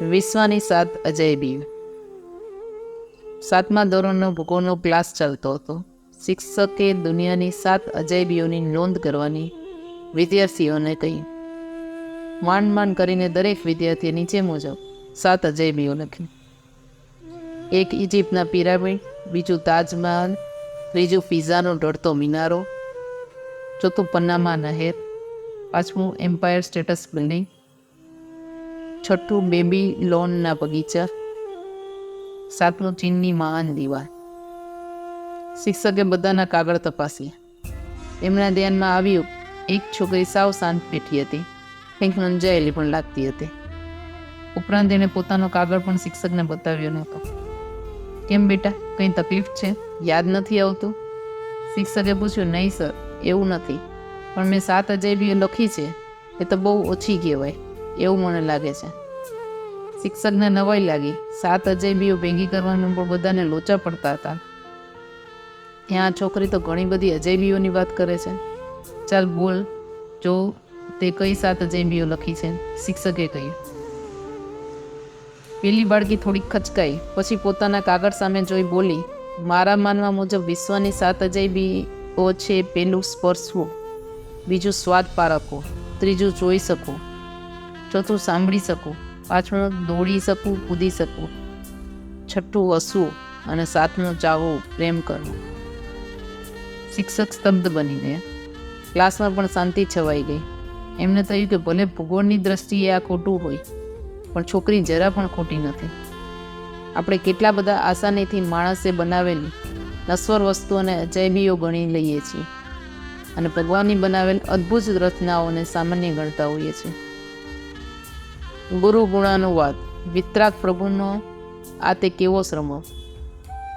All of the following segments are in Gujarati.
વિશ્વની 7 અજાયબીઓ. 7મા ધોરણનો ભૂગોળનો ક્લાસ ચાલતો હતો. શિક્ષકે દુનિયાની 7 અજાયબીઓની નોંધ કરવાની વિદ્યાર્થીઓને કહી. માંડ કરીને દરેક વિદ્યાર્થીએ નીચે મુજબ 7 અજાયબીઓ લખી. 1 ઇજિપ્તના પિરામિડ, બીજું તાજમહાલ, ત્રીજું પિઝાનો ઢળતો મિનારો, ચોથું પનામા નહેર, પાંચમું એમ્પાયર સ્ટેટ બિલ્ડિંગ, છઠ્ઠું બેબીલોનના બગીચા, સાતમું ચીનની મહાન દિવાલ. શિક્ષકે બધાના કાગળ તપાસ્યા. એમના ધ્યાનમાં આવ્યું એક છોકરી સાવ શાંત બેઠી હતી, કંઈક નંજાયેલી પણ લાગતી હતી. ઉપરાંત એણે પોતાનો કાગળ પણ શિક્ષકને બતાવ્યો નહોતો. કેમ બેટા, કંઈ તકલીફ છે? યાદ નથી આવતું? શિક્ષકે પૂછ્યું. નહીં સર, એવું નથી, પણ મેં 7 અજાયબીઓ લખી છે, એ તો બહુ ઓછી કહેવાય એવું મને લાગે છે. શિક્ષકને નવાઈ લાગી. 7 અજાયબીઓ ભેગી કરવાનું પણ બધાને લોચા પડતા હતા. ત્યાં છોકરી તો ઘણી બધી અજાયબીઓની વાત કરે છે. ચાલ બોલ, જો તે કઈ 7 અજાયબીઓ લખી છે? શિક્ષકે કહ્યું. પેલી બાળકી થોડીક ખચકાઈ, પછી પોતાના કાગળ સામે જોઈ બોલી, મારા માનવા મુજબ વિશ્વની 7 અજાયબીઓ છે. પેલું સ્પર્શવું, બીજું સ્વાદ પારખવો, ત્રીજું જોઈ શકવું, ચોથું સાંભળી શકવું, પાંચમું દોડી શકવું, કૂદી શકવું, છઠ્ઠું હસવું અને સાતમું ચાહવું, પ્રેમ કરવું. શિક્ષક સ્તબ્ધ બની ગયા. ક્લાસમાં પણ શાંતિ છવાઈ ગઈ. એમને થયું કે ભલે ભૂગોળની દ્રષ્ટિએ આ ખોટું હોય, પણ છોકરી જરા પણ ખોટી નથી. આપણે કેટલા બધા આસાનીથી માણસે બનાવેલી નશ્વર વસ્તુઓને અજાયબીઓ ગણી લઈએ છીએ અને ભગવાનની બનાવેલ અદ્ભુત રચનાઓને સામાન્ય ગણતા હોઈએ છીએ. ગુરુ ગુણાનુવાદ. વિતરાગ પ્રભુનો આ તે કેવો શ્રમ!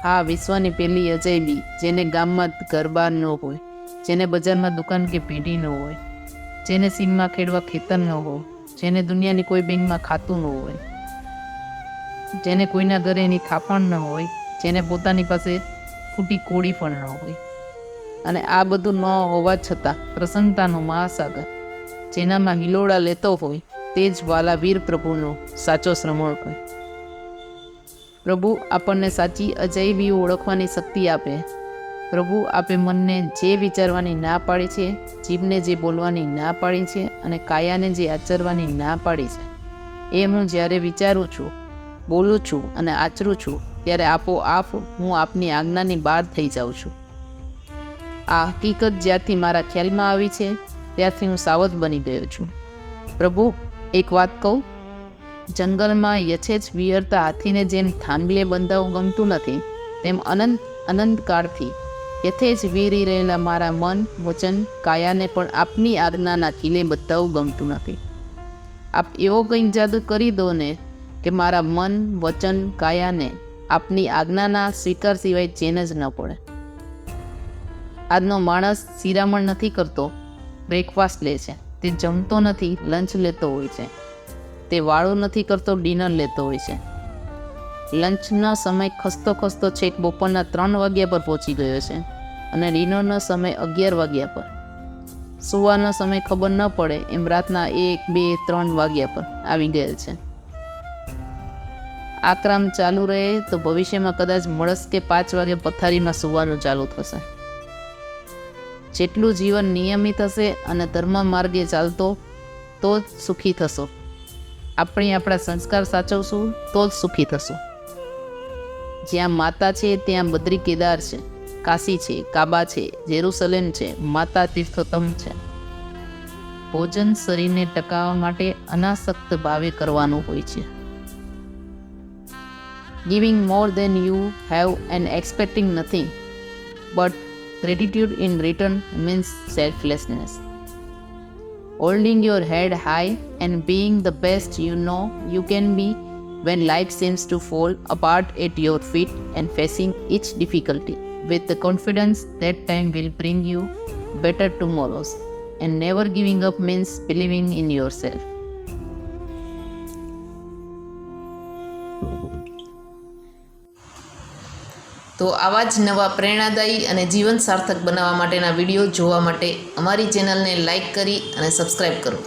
હા, વિશ્વની પહેલી અજાયબી, જેને ગામમાં ઘર-બાર ન હોય, જેને બજારમાં દુકાન કે પેઢી ન હોય, જેને સીમમાં ખેડવા ખેતર ન હોય, જેને દુનિયાની કોઈ બેંકમાં ખાતું ન હોય, જેને કોઈના ઘરે એની થાપણ ન હોય, જેને પોતાની પાસે ફૂટી કોડી પણ ન હોય, અને આ બધું ન હોવા છતાં પ્રસન્નતાનો મહાસાગર જેનામાં હિલોડા લેતો હોય, તે જ વાલા વીર પ્રભુનો સાચો શ્રમણ હોય. પ્રભુ આપણને સાચી અજાયબીઓ ઓળખવાની શક્તિ આપે. પ્રભુ આપે મનને જે વિચારવાની ના પાડી છે, જીભને જે બોલવાની ના પાડી છે અને કાયાને જે આચરવાની ના પાડી છે, એ હું જ્યારે વિચારું છું, બોલું છું અને આચરું છું, ત્યારે આપોઆપ હું આપની આજ્ઞાની બહાર થઈ જાઉં છું. આ હકીકત જ્યારથી મારા ખ્યાલમાં આવી છે, ત્યારથી હું સાવધ બની ગયો છું. પ્રભુ, એક વાત કહું, જંગલમાં યથેચ વિહરતા હાથીને જેમ થાંભલે બંધાવું ગમતું નથી, તેમ અનંતકાળથી યથેચ વિહરી રહેલા મારા મન, વચન, કાયાને પણ આપની આજ્ઞાના ખીલે બંધાવવું ગમતું નથી. આપ એવો કંઈક જાદુ કરી દો ને કે મારા મન, વચન, કાયાને આપની આજ્ઞાના સ્વીકાર સિવાય ચેન જ ન પડે. આજનો માણસ શિરામણ નથી કરતો, બ્રેકફાસ્ટ લે છે. તે જમતો નથી, લંચ લેતો હોય છે. તે વાળું નથી કરતો, ડિનર લેતો હોય છે. લંચનો સમય ખસતો છેક બપોરના 3 વાગ્યા પર પહોંચી ગયો છે અને ડિનરનો સમય 11 વાગ્યા પર. સુવાનો સમય ખબર ન પડે એમ રાતના 1, 2, 3 વાગ્યા પર આવી ગયેલ છે. આ ક્રમ ચાલુ રહે તો ભવિષ્યમાં કદાચ મળસ કે 5 વાગે પથારીમાં સુવાનું ચાલુ થશે. જેટલું જીવન નિયમિત હશે અને ધર્મ માર્ગે ચાલતો, તો જ સુખી થશો. આપણે આપણા સંસ્કાર સાચવશું તો જ સુખી થશું. જ્યાં માતા છે ત્યાં બદ્રી કેદાર છે, કાશી છે, કાબા છે, જેરુસલેમ છે, માતા તીર્થોત્તમ છે. ભોજન શરીરને ટકાવવા માટે અનાસક્ત ભાવે કરવાનું હોય છે. Giving more than you have and expecting nothing but gratitude in return means selflessness. Holding your head high and being the best you know you can be when life seems to fall apart at your feet and facing each difficulty with the confidence that time will bring you better tomorrows. And never giving up means believing in yourself. તો આવા જ નવા પ્રેરણાદાયી અને જીવન સાર્થક બનાવવા માટેના વિડીયો જોવા માટે અમારી ચેનલને લાઈક કરી અને સબસ્ક્રાઈબ કરો.